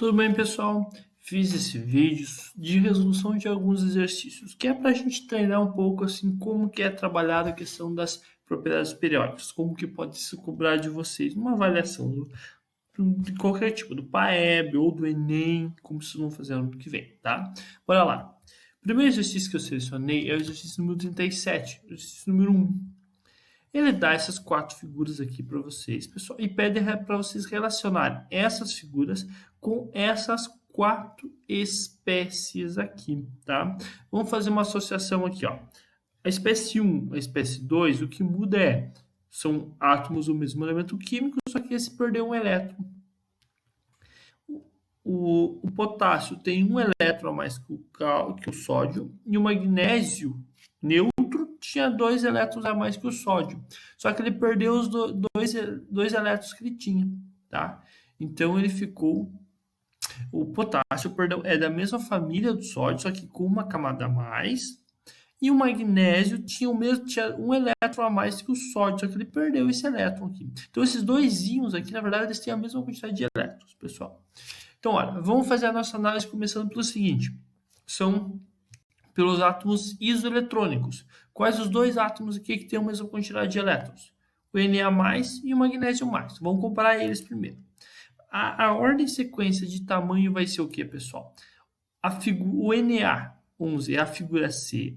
Tudo bem, pessoal? Fiz esse vídeo de resolução de alguns exercícios, que é para a gente treinar um pouco assim como que é trabalhada a questão das propriedades periódicas, como que pode se cobrar de vocês uma avaliação de qualquer tipo, do PAEB ou do Enem, como vocês vão fazer no ano que vem, tá? Bora lá. O primeiro exercício que eu selecionei é o exercício número 37, o exercício número 1. Ele dá essas quatro figuras aqui para vocês, pessoal, e pede para vocês relacionarem essas figuras com essas quatro espécies aqui, tá? Vamos fazer uma associação aqui, ó. A espécie 1, a espécie 2, o que muda são átomos do mesmo elemento químico, só que esse perdeu um elétron. O potássio tem um elétron a mais que o sódio, e o magnésio neutro tinha 2 elétrons a mais que o sódio. Só que ele perdeu os dois elétrons que ele tinha, tá? Então ele ficou. O potássio, perdão, é da mesma família do sódio, só que com uma camada a mais. E o magnésio tinha um elétron a mais que o sódio, só que ele perdeu esse elétron aqui. Então esses dois íons aqui, na verdade, eles têm a mesma quantidade de elétrons, pessoal. Então, olha, vamos fazer a nossa análise começando pelo seguinte. São pelos átomos isoeletrônicos. Quais os dois átomos aqui que têm a mesma quantidade de elétrons? O Na+, e o magnésio+. Vamos comparar eles primeiro. A ordem e sequência de tamanho vai ser o que, pessoal? O Na11 é a figura C,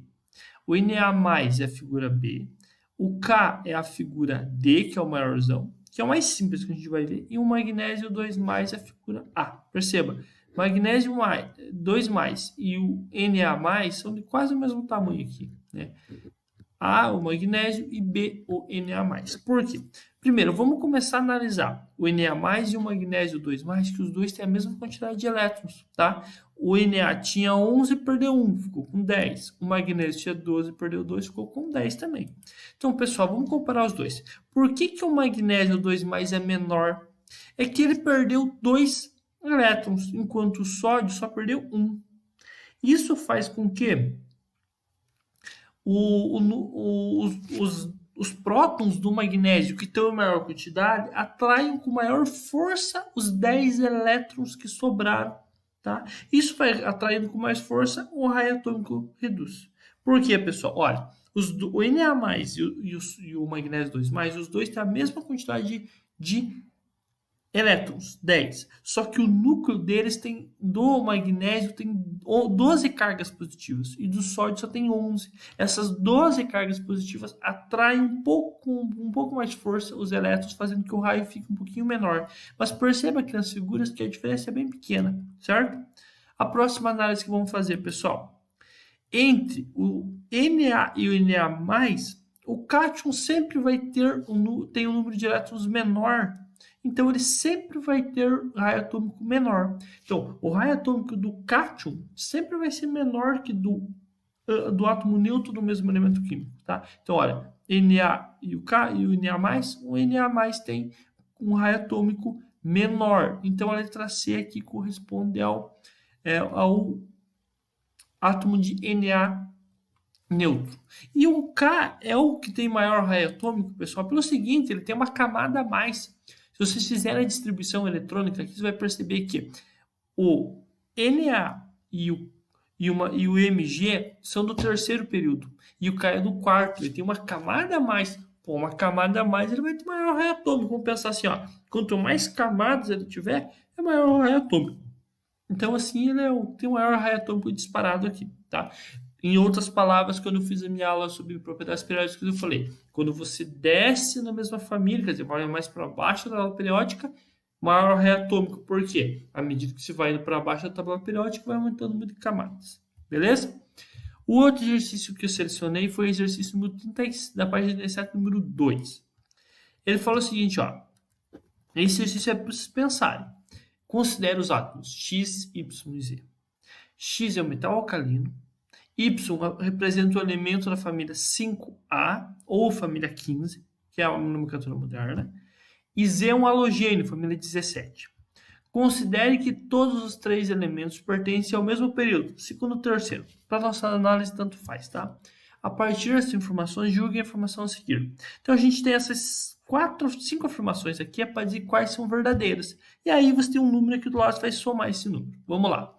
o Na+, é a figura B, o K é a figura D, que é o maiorzão, que é o mais simples que a gente vai ver, e o magnésio 2+, é a figura A. Perceba, magnésio 2+, e o Na+, são de quase o mesmo tamanho aqui, né? A, o magnésio, e B, o Na+. Por quê? Primeiro, vamos começar a analisar o Na+, e o magnésio 2+, que os dois têm a mesma quantidade de elétrons, tá? O Na tinha 11, perdeu 1, ficou com 10. O magnésio tinha 12, perdeu 2, ficou com 10 também. Então, pessoal, vamos comparar os dois. Por que o magnésio 2+, é menor? É que ele perdeu 2 elétrons, enquanto o sódio só perdeu 1. Isso faz com que os prótons do magnésio, que estão em maior quantidade, atraem com maior força os 10 elétrons que sobraram. Tá? Isso vai atraindo com mais força, o raio atômico reduz. Por quê, pessoal? Olha, o Na+, e o magnésio 2+, os dois têm a mesma quantidade de elétrons, 10. Só que o núcleo deles do magnésio tem 12 cargas positivas e do sódio só tem 11. Essas 12 cargas positivas atraem um pouco mais força os elétrons, fazendo que o raio fique um pouquinho menor. Mas perceba aqui nas figuras que a diferença é bem pequena, certo? A próxima análise que vamos fazer, pessoal, entre o Na e o Na+, o cátion sempre vai tem um número de elétrons menor. Então, ele sempre vai ter raio atômico menor. Então, o raio atômico do cátion sempre vai ser menor que do átomo neutro do mesmo elemento químico. Tá? Então, olha, Na e o K e o Na+, o Na+ tem um raio atômico menor. Então, a letra C aqui corresponde ao átomo de Na neutro. E o K é o que tem maior raio atômico, pessoal, pelo seguinte, ele tem uma camada a mais. Se vocês fizerem a distribuição eletrônica aqui, você vai perceber que o Na e o Mg são do terceiro período, e o K é do quarto, ele tem uma camada a mais. Pô, uma camada a mais, ele vai ter maior raio atômico. Vamos pensar assim, ó, quanto mais camadas ele tiver, é maior o raio atômico. Então, assim, ele tem o maior raio atômico disparado aqui, tá? Em outras palavras, quando eu fiz a minha aula sobre propriedades periódicas, eu falei, quando você desce na mesma família, quer dizer, vai mais para baixo da tabela periódica, maior raio atômico. Por quê? À medida que você vai indo para baixo da tabela periódica, vai aumentando o número de camadas. Beleza? O outro exercício que eu selecionei foi o exercício número 30, da página 17, número 2. Ele fala o seguinte, ó. Esse exercício é para vocês pensarem. Considere os átomos X, Y e Z. X é o metal alcalino, Y representa o elemento da família 5A ou família 15, que é a nomenclatura moderna, e Z é um halogênio, família 17. Considere que todos os três elementos pertencem ao mesmo período, segundo ou terceiro. Para nossa análise, tanto faz, tá? A partir dessas informações, julgue a informação a seguir. Então a gente tem essas 5 afirmações aqui para dizer quais são verdadeiras. E aí você tem um número aqui do lado, você vai somar esse número. Vamos lá.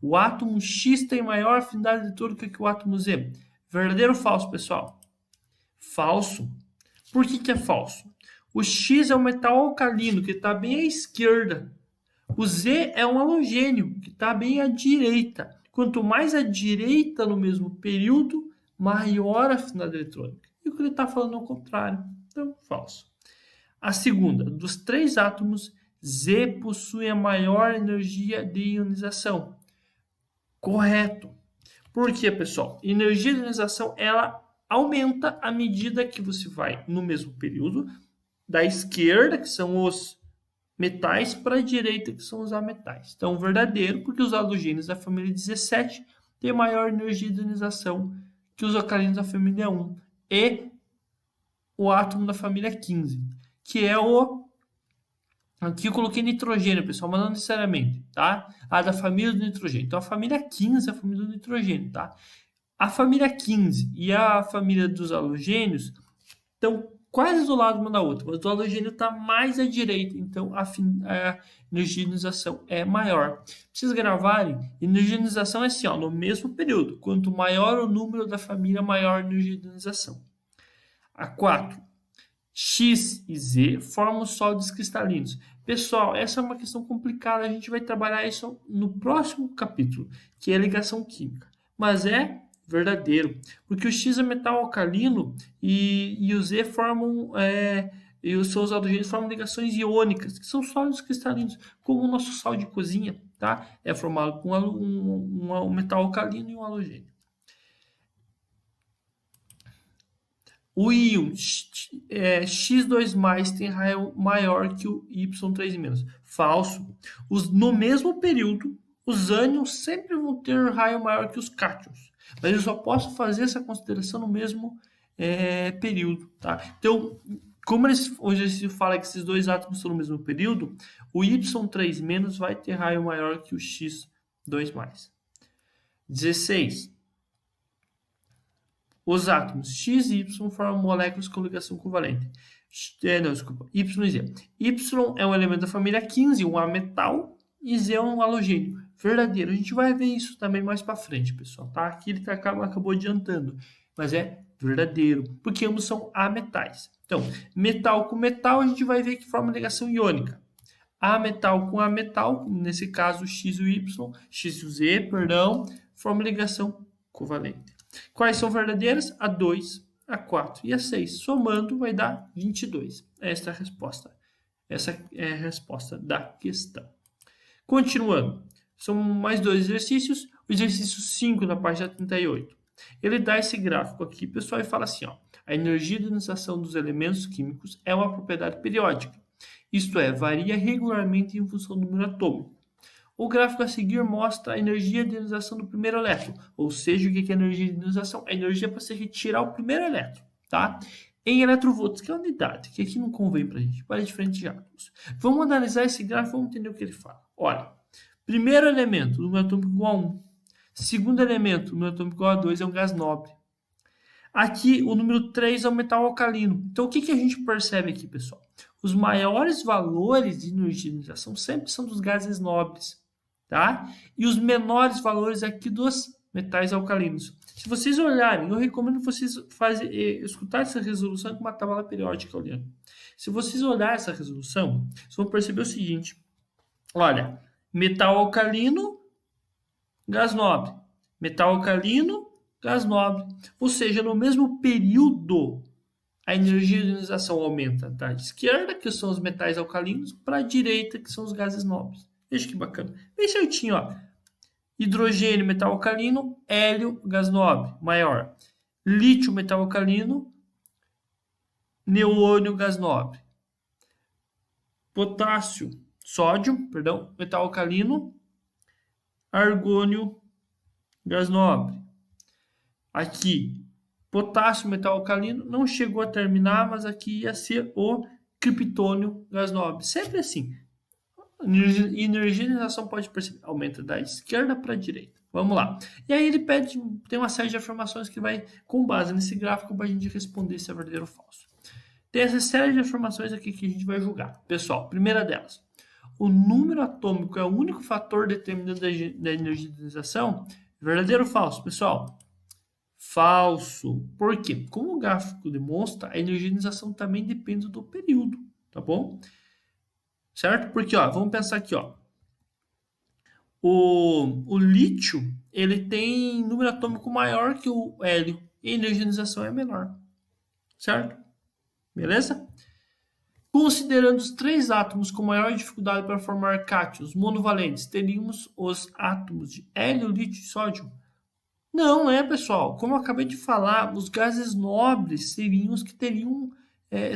O átomo X tem maior afinidade eletrônica que o átomo Z. Verdadeiro ou falso, pessoal? Falso. Por que é falso? O X é um metal alcalino, que está bem à esquerda. O Z é um halogênio, que está bem à direita. Quanto mais à direita no mesmo período, maior a afinidade eletrônica. E o que ele está falando é o contrário. Então, falso. A segunda, dos 3 átomos, Z possui a maior energia de ionização. Correto. Por quê, pessoal? Energia de ionização, ela aumenta à medida que você vai no mesmo período, da esquerda, que são os metais, para a direita, que são os ametais. Então, verdadeiro, porque os halogênios da família 17 têm maior energia de ionização que os alcalinos da família 1 e o átomo da família 15, que é o... Aqui eu coloquei nitrogênio, pessoal, mas não necessariamente, tá? A da família do nitrogênio. Então, a família 15 é a família do nitrogênio, tá? A família 15 e a família dos halogênios estão quase do lado uma da outra, mas o halogênio está mais à direita, então a energia de ionização é maior. Pra vocês gravarem, energia de ionização é assim, ó, no mesmo período. Quanto maior o número da família, maior a energia de ionização. A 4. X e Z formam sólidos cristalinos. Pessoal, essa é uma questão complicada, a gente vai trabalhar isso no próximo capítulo, que é a ligação química. Mas é verdadeiro, porque o X é metal alcalino e o Z formam e os seus halogênios formam ligações iônicas, que são sólidos cristalinos, como o nosso sal de cozinha, tá? É formado com um metal alcalino e um halogênio. O íon X2+ tem raio maior que o Y3-. Falso. No mesmo período, os ânions sempre vão ter raio maior que os cátions. Mas eu só posso fazer essa consideração no mesmo período. Tá? Então, como hoje se fala que esses 2 átomos estão no mesmo período, o Y3- vai ter raio maior que o X2+. 16. Os átomos X e Y formam moléculas com ligação covalente. Y e Z. Y é um elemento da família 15, um ametal, e Z é um halogênio. Verdadeiro. A gente vai ver isso também mais para frente, pessoal. Tá? Aqui ele acabou adiantando, mas é verdadeiro, porque ambos são ametais. Então, metal com metal, a gente vai ver que forma ligação iônica. Ametal com ametal, nesse caso X e Y, X e Z, perdão, forma ligação covalente. Quais são verdadeiras? A 2, a 4 e a 6. Somando vai dar 22. Esta é a resposta. Essa é a resposta da questão. Continuando. São mais 2 exercícios. O exercício 5 na página 38. Ele dá esse gráfico aqui, pessoal, e fala assim, ó, a energia de ionização dos elementos químicos é uma propriedade periódica. Isto é, varia regularmente em função do número atômico. O gráfico a seguir mostra a energia de ionização do primeiro elétron, ou seja, o que é energia de ionização? A energia para se retirar o primeiro elétron, tá? Em eletronvolts, que é a unidade, que aqui não convém para a gente, para diferentes átomos. Vamos analisar esse gráfico, vamos entender o que ele fala. Olha, primeiro elemento, número atômico igual a 1. Segundo elemento, número atômico igual a 2, é um gás nobre. Aqui, o número 3 é um metal alcalino. Então, o que a gente percebe aqui, pessoal? Os maiores valores de energia de ionização sempre são dos gases nobres. Tá? E os menores valores aqui dos metais alcalinos. Se vocês olharem, eu recomendo vocês escutar essa resolução com uma tabela periódica olhando. Se vocês olharem essa resolução, vocês vão perceber o seguinte. Olha, metal alcalino, gás nobre. Metal alcalino, gás nobre. Ou seja, no mesmo período, a energia de ionização aumenta da esquerda, que são os metais alcalinos, para a direita, que são os gases nobres. Veja que bacana. Bem certinho, ó. Hidrogênio, metal alcalino. Hélio, gás nobre, maior. Lítio, metal alcalino. Neônio, gás nobre. Potássio, sódio, perdão, metal alcalino. Argônio, gás nobre. Aqui, potássio, metal alcalino. Não chegou a terminar, mas aqui ia ser o criptônio, gás nobre. Sempre assim. Energia de ionização pode perceber, aumenta da esquerda para a direita. Vamos lá. E aí ele pede, tem uma série de afirmações que vai, com base nesse gráfico, para a gente responder se é verdadeiro ou falso. Tem essa série de afirmações aqui que a gente vai julgar. Pessoal, primeira delas. O número atômico é o único fator determinante da energização? Verdadeiro ou falso, pessoal? Falso. Por quê? Como o gráfico demonstra, a energização também depende do período, tá bom? Certo? Porque, ó, vamos pensar aqui, ó. O lítio, ele tem número atômico maior que o hélio e a energização é menor. Certo? Beleza? Considerando os três átomos com maior dificuldade para formar cátions monovalentes, teríamos os átomos de hélio, lítio e sódio? Não, pessoal. Como eu acabei de falar, os gases nobres seriam os que teriam,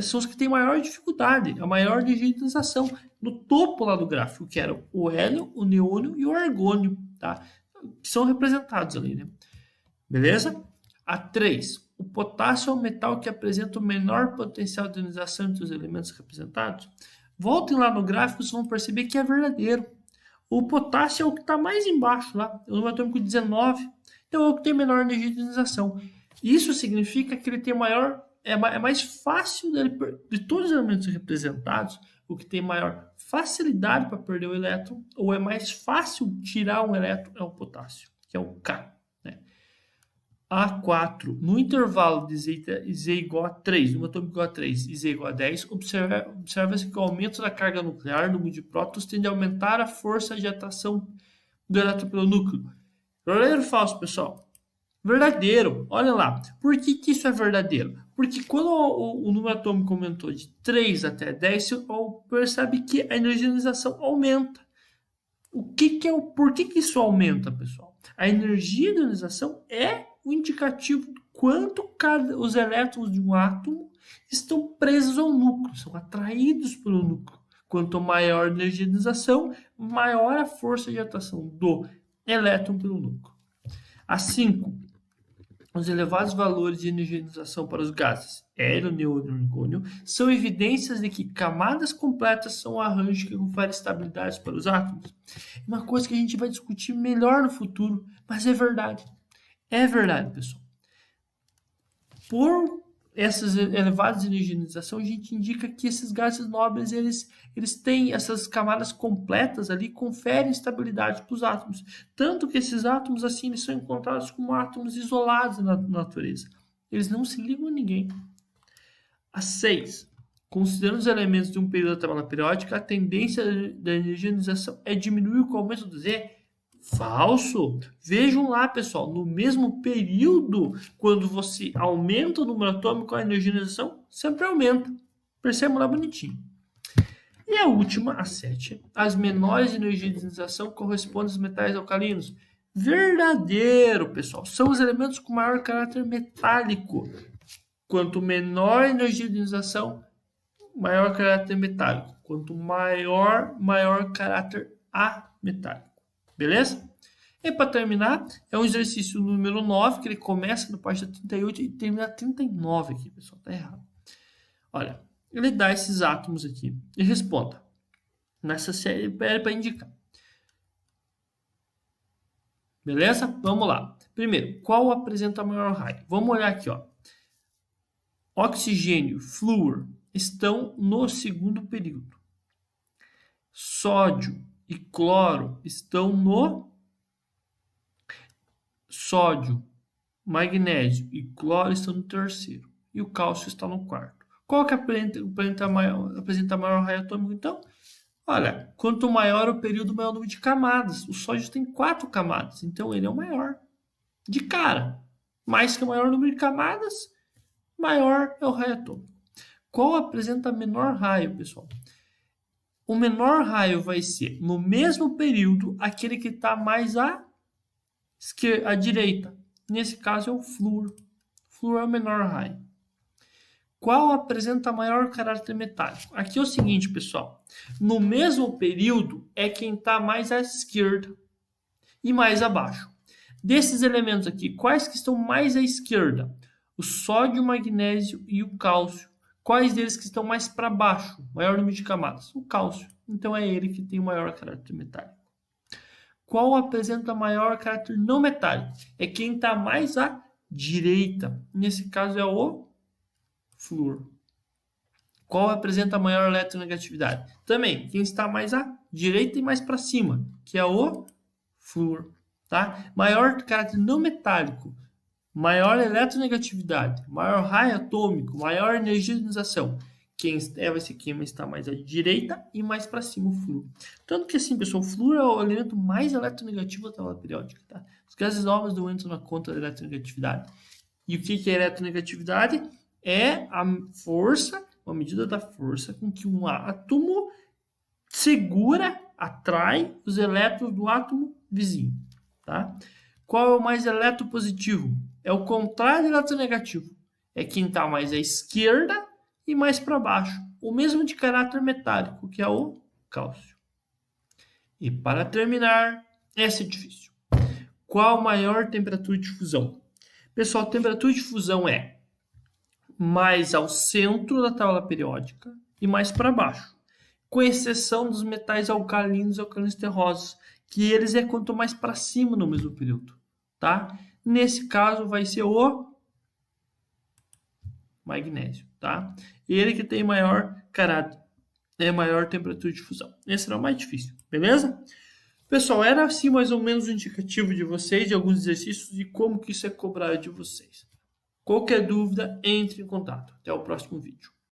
são os que têm maior dificuldade, a maior digitalização. No topo lá do gráfico, que era o hélio, o neônio e o argônio, tá? Que são representados ali, né? Beleza? A 3. O potássio é o metal que apresenta o menor potencial de ionização entre os elementos representados. Voltem lá no gráfico, vocês vão perceber que é verdadeiro. O potássio é o que está mais embaixo lá, o número atômico 19. Então é o que tem menor energia de ionização. Isso significa que ele tem maior, é mais fácil de todos os elementos representados, o que tem maior facilidade para perder o elétron, ou é mais fácil tirar um elétron, é o potássio, que é o K. Né? A4, no intervalo de Z igual a 3, número atômico igual a 3 e Z igual a 10, observa-se que o aumento da carga nuclear no número de prótons tende a aumentar a força de atração do elétron pelo núcleo. Verdadeiro ou falso, pessoal? Verdadeiro. Olha lá. Por que isso é verdadeiro? Porque quando o número atômico aumentou de 3 até 10, você percebe que a energização aumenta. Por que isso aumenta, pessoal? A energia de ionização é o indicativo de quanto os elétrons de um átomo estão presos ao núcleo, são atraídos pelo núcleo. Quanto maior a energia de ionização, maior a força de atração do elétron pelo núcleo. A 5. Os elevados valores de energização para os gases hélio, neônio e argônio são evidências de que camadas completas são arranjos que conferem estabilidade para os átomos. É uma coisa que a gente vai discutir melhor no futuro, mas é verdade. É verdade, pessoal. Por essas elevadas energização, a gente indica que esses gases nobres, eles têm essas camadas completas ali, conferem estabilidade para os átomos. Tanto que esses átomos, assim, eles são encontrados como átomos isolados na natureza. Eles não se ligam a ninguém. A 6. Considerando os elementos de um período da tabela periódica, a tendência da energização é diminuir com o aumento do Z. Falso. Vejam lá, pessoal, no mesmo período, quando você aumenta o número atômico, a energização sempre aumenta. Percebam lá bonitinho. E a última, a 7. As menores energização correspondem aos metais alcalinos. Verdadeiro, pessoal. São os elementos com maior caráter metálico. Quanto menor a energia de ionização, maior caráter metálico. Quanto maior caráter ametálico. Beleza? E para terminar, é um exercício número 9, que ele começa na página 38 e termina na 39 aqui, pessoal. Tá errado. Olha, ele dá esses átomos aqui e responda. Nessa série, para indicar. Beleza? Vamos lá. Primeiro, qual apresenta maior raio? Vamos olhar aqui, ó. Oxigênio, flúor, estão no segundo período. Sódio e cloro estão no sódio, magnésio e cloro estão no terceiro. E o cálcio está no quarto. Qual que apresenta maior raio atômico, então? Olha, quanto maior o período, maior o número de camadas. O sódio tem 4 camadas, então ele é o maior. De cara. Mais que o maior número de camadas, maior é o raio atômico. Qual apresenta menor raio, pessoal? O menor raio vai ser, no mesmo período, aquele que está mais à direita. Nesse caso é o flúor. Flúor é o menor raio. Qual apresenta maior caráter metálico? Aqui é o seguinte, pessoal. No mesmo período é quem está mais à esquerda e mais abaixo. Desses elementos aqui, quais que estão mais à esquerda? O sódio, o magnésio e o cálcio. Quais deles que estão mais para baixo? Maior número de camadas? O cálcio. Então é ele que tem o maior caráter metálico. Qual apresenta maior caráter não metálico? É quem está mais à direita. Nesse caso é o flúor. Qual apresenta maior eletronegatividade? Também, quem está mais à direita e mais para cima, que é o flúor. Tá? Maior caráter não metálico, maior eletronegatividade, maior raio atômico, maior energia de ionização. Vai ser quem está mais à direita e mais para cima o flúor. Tanto que assim, pessoal, o flúor é o elemento mais eletronegativo da tabela periódica. Tá? Os gases novos não entram na conta da eletronegatividade. E o que é eletronegatividade? É a força, uma medida da força com que um átomo segura, atrai os elétrons do átomo vizinho. Tá? Qual é o mais eletropositivo? É o contrário do eletronegativo. É quem está mais à esquerda e mais para baixo. O mesmo de caráter metálico, que é o cálcio. E para terminar, essa é difícil. Qual a maior temperatura de fusão? Pessoal, a temperatura de fusão é mais ao centro da tabela periódica e mais para baixo, com exceção dos metais alcalinos e alcalinos terrosos, que eles é quanto mais para cima no mesmo período, tá? Nesse caso vai ser o magnésio, tá? Ele que tem maior caráter, maior temperatura de fusão. Esse era o mais difícil, beleza? Pessoal, era assim mais ou menos o indicativo de vocês, de alguns exercícios e como que isso é cobrado de vocês. Qualquer dúvida, entre em contato. Até o próximo vídeo.